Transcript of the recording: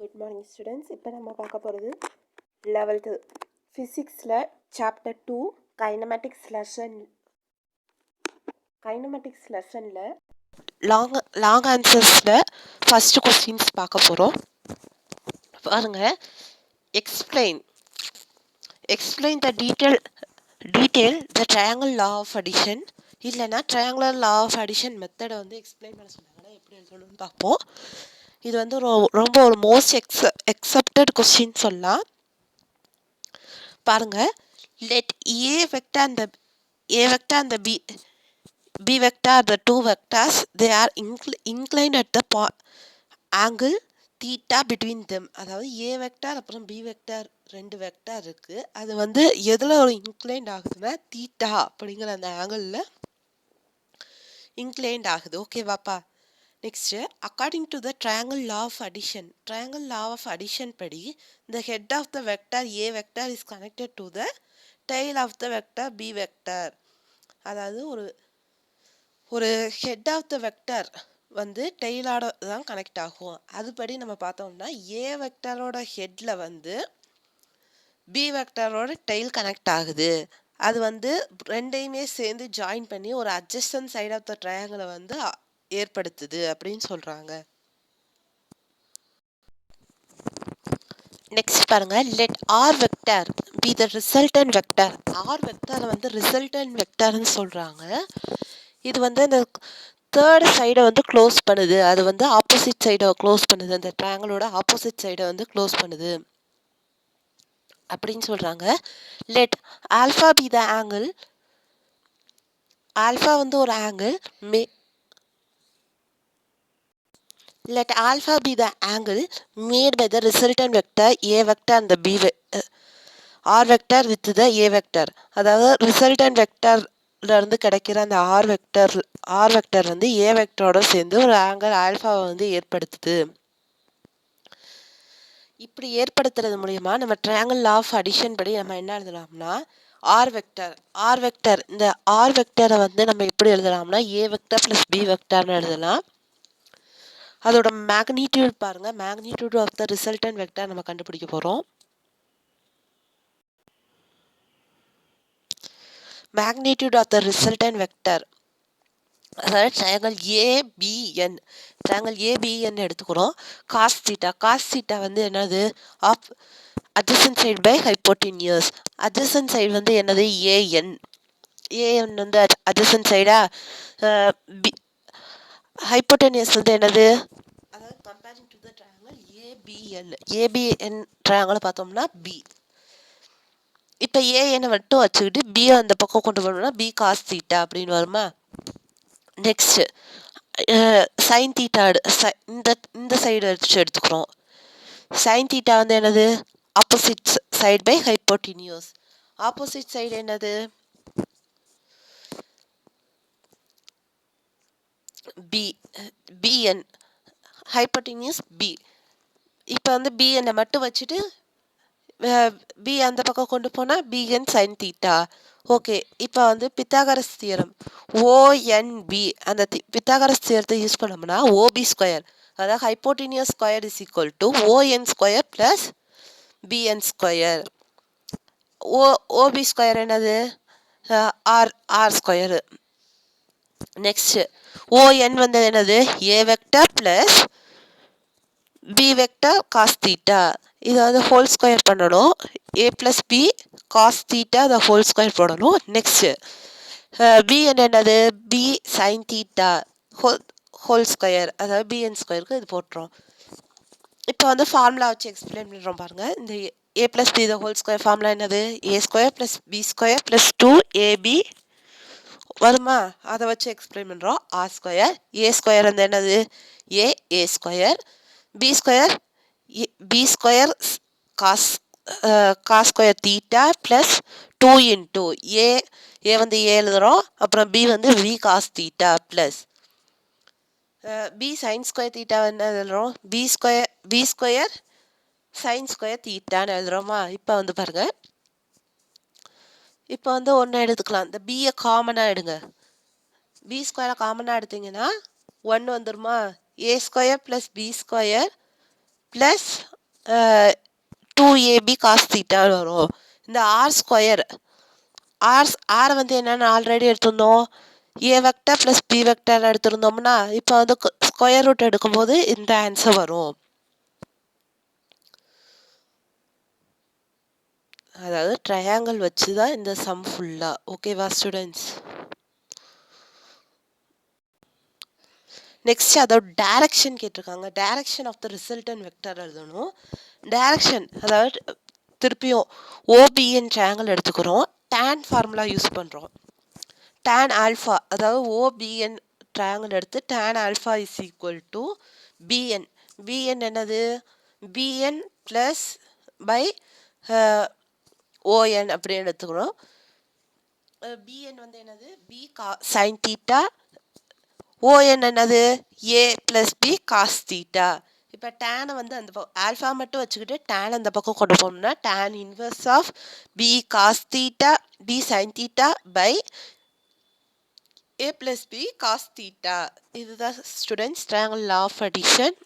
Good morning students. இப்போ நம்ம பார்க்க போகிறது 11th ஃபிசிக்ஸில் சாப்டர் 2 கைனமேட்டிக்ஸ் லெசனில் லாங் ஆன்சர்ஸில் ஃபஸ்ட்டு கொஸ்டின்ஸ் பார்க்க போகிறோம். பாருங்கள், explain the detail the triangle law of addition, இல்லைனா ட்ரையாங்குலர் லா ஆஃப் அடிஷன் மெத்தடை வந்து எக்ஸ்பிளைன் பண்ண சொன்னாங்கன்னா எப்படி சொல்லணும்னு பார்ப்போம். இது வந்து ரொம்ப ஒரு மோஸ்ட் எக்ஸப்டட் கொஸ்டின் சொல்லலாம். பாருங்க, let A vector and B vector the two vectors, they are inclined at the angle theta between them. அதாவது ஏ வெக்டார் அப்புறம் பி வெக்டார் ரெண்டு வெக்டார் இருக்கு. அது வந்து எதில் ஒரு இன்க்ளைண்ட் ஆகுதுன்னா தீட்டா அப்படிங்கிற அந்த ஆங்கிளில் இன்க்ளைண்ட் ஆகுது. ஓகேவாப்பா? Next, according to the triangle law of addition படி the head of the vector a vector is connected to the tail of the vector b vector. அதாவது ஒரு ஹெட் ஆஃப் த வெக்டர் வந்து டெய்லோட தான் கனெக்ட் ஆகும். அதுபடி நம்ம பார்த்தோம்னா ஏ வெக்டரோட ஹெட்டில் வந்து பி வெக்டரோட டெய்ல் கனெக்ட் ஆகுது. அது வந்து ரெண்டையுமே சேர்ந்து ஜாயின் பண்ணி ஒரு அட்ஜஸ்டன்ட் சைட் ஆஃப் த ட்ரையாங்கிளை வந்து ஏற்படுத்துது அப்படின்னு சொல்கிறாங்க. நெக்ஸ்ட் பாருங்க, let R vector be the resultant vector. R வெக்டாரை வந்து ரிசல்டன்ட் வெக்டார்னு சொல்கிறாங்க. இது வந்து அந்த தேர்ட் சைடை வந்து க்ளோஸ் பண்ணுது. அது வந்து ஆப்போசிட் சைடை க்ளோஸ் பண்ணுது. அந்த ட்ரையாங்கிளோட ஆப்போசிட் சைடை வந்து க்ளோஸ் பண்ணுது அப்படின்னு சொல்கிறாங்க. Let alpha be the angle. Alpha வந்து ஒரு angle. Let alpha be the angle made by the resultant vector a vector and the b r vector with the a vector. அதாவது ரிசல்டன்ட் வெக்டர்ல இருந்து கிடைக்கிற அந்த ஆர் வெக்டர் வந்து ஏ வெக்டரோட சேர்ந்து ஒரு angle ஆல்ஃபாவை வந்து ஏற்படுத்துது. இப்படி ஏற்படுத்துறது மூலியமா நம்ம ட்ரையாங்கிள் லா ஆஃப் அடிஷன் படி நம்ம என்ன எழுதலாம்னா ஆர் வெக்டர் இந்த ஆர் வெக்டரை வந்து நம்ம எப்படி எழுதலாம்னா ஏ வெக்டர் பிளஸ் பி வெக்டர்னு எழுதலாம். அதோட மேக்னிடியூட் பாருங்க, magnitude of the resultant vector நம்ம கண்டுபிடிக்க போறோம். Magnitude of the resultant vector, அதாவது ட்ரையாங்கிள் ஏபிஎன் எடுத்துக்கிறோம். காஸ் தீட்டா வந்து என்னது? Of adjacent side by hypotenuse. Adjacent side வந்து என்னது? ஏஎன் வந்து அட்ஜசன்ட் சைடா. ஹைப்போட்டெனியூஸ் வந்து என்னது? அதாவது comparing to the triangle APN ட்ரையாங்கிளை பார்த்தோம்னா பி. இப்போ ஏஎனை மட்டும் வச்சுக்கிட்டு பி அந்த பக்கம் கொண்டு போனோம்னா பி காஸ் தீட்டா அப்படின்னு வருமா? நெக்ஸ்ட் சைன் தீட்டா இந்த சைடு எடுத்துக்கிறோம். சைன் தீட்டா வந்து என்னது? Opposite side by hypotenuse. Opposite side என்னது? PN, hypotenuse B. இப்போ வந்து பிஎன்னை மட்டும் வச்சுட்டு பி அந்த பக்கம் கொண்டு போனால் பிஎன் சைன் தீட்டா. ஓகே, இப்போ வந்து பித்தாகரஸ் தியரம் ஓஎன்பி, அந்த பித்தாகரஸ் தியரத்தை யூஸ் பண்ணோம்னா ஓபி ஸ்கொயர், அதாவது hypotenuse square is equal to ON square plus PN square. OP square என்னது? R square. நெக்ஸ்ட் ஓஎன் வந்து என்னது? A vector plus B vector cos theta. இதை வந்து ஹோல் ஸ்கொயர் பண்ணணும். A plus B cos theta அதை whole square போடணும். Next B என்னது? B sine theta whole square, அதாவது பிஎன் ஸ்கொயருக்கு இது போட்டுரும். இப்போ வந்து ஃபார்முலா வச்சு எக்ஸ்பிளைன் பண்ணுறோம் பாருங்க. இந்த A plus B whole square formula என்னது? A square plus B square plus 2ab வருமா? அதை வச்சு எக்ஸ்பிளைன் பண்ணுறோம். R square. ஏ ஸ்கொயர் வந்து என்னது? A square. B square cos square theta plus 2 into A வந்து ஏ எழுதுகிறோம், அப்புறம் பி வந்து B cos theta plus B sine square theta என்ன எழுதுகிறோம்? பி ஸ்கொயர் சைன் ஸ்கொயர் தீட்டான்னு எழுதுகிறோமா? இப்போ வந்து பாருங்கள், இப்போ வந்து ஒன்று எடுத்துக்கலாம். இந்த பியை காமனாக எடுங்க. பி ஸ்கொயரை காமனாக எடுத்தீங்கன்னா 1 வந்துருமா? A square plus B square plus 2ab cos தீட்டான்னு வரும். இந்த ஆர் ஸ்கொயர் ஆர் வந்து என்னென்னு ஆல்ரெடி எடுத்திருந்தோம், A vector plus B vector எடுத்திருந்தோம்னா இப்போ வந்து ஸ்கொயர் ரூட் எடுக்கும்போது இந்த ஆன்சர் வரும். அதாவது ட்ரையாங்கிள் வச்சு தான் இந்த சம் ஃபுல்லாக. ஓகேவா ஸ்டூடெண்ட்ஸ்? நெக்ஸ்ட் அதோட டைரக்ஷன் கேட்டிருக்காங்க. Direction of the resultant vector எழுதணும். டைரக்ஷன் அதாவது திருப்பியும் ஓபிஎன் ட்ரையாங்கிள் எடுத்துக்கிறோம். டேன் ஃபார்முலா யூஸ் பண்ணுறோம். டேன் ஆல்ஃபா அதாவது ஓபிஎன் ட்ரையாங்கிள் எடுத்து tan alpha is equal to BN. BN என்னது? பிஎன் ப்ளஸ் பை ஓஎன் அப்படின்னு எடுத்துக்கிறோம். பிஎன் வந்து என்னது? B sine theta. ஓஎன் என்னது? ஏ ப்ளஸ் பி காஸ் தீட்டா. இப்போ டேனை வந்து அந்த ஆல்ஃபா மட்டும் வச்சுக்கிட்டு டேன் அந்த பக்கம் கொண்டு போனோம்னா tan inverse of B cos theta B sine theta by A plus B cos theta. இதுதான் students triangle law of addition.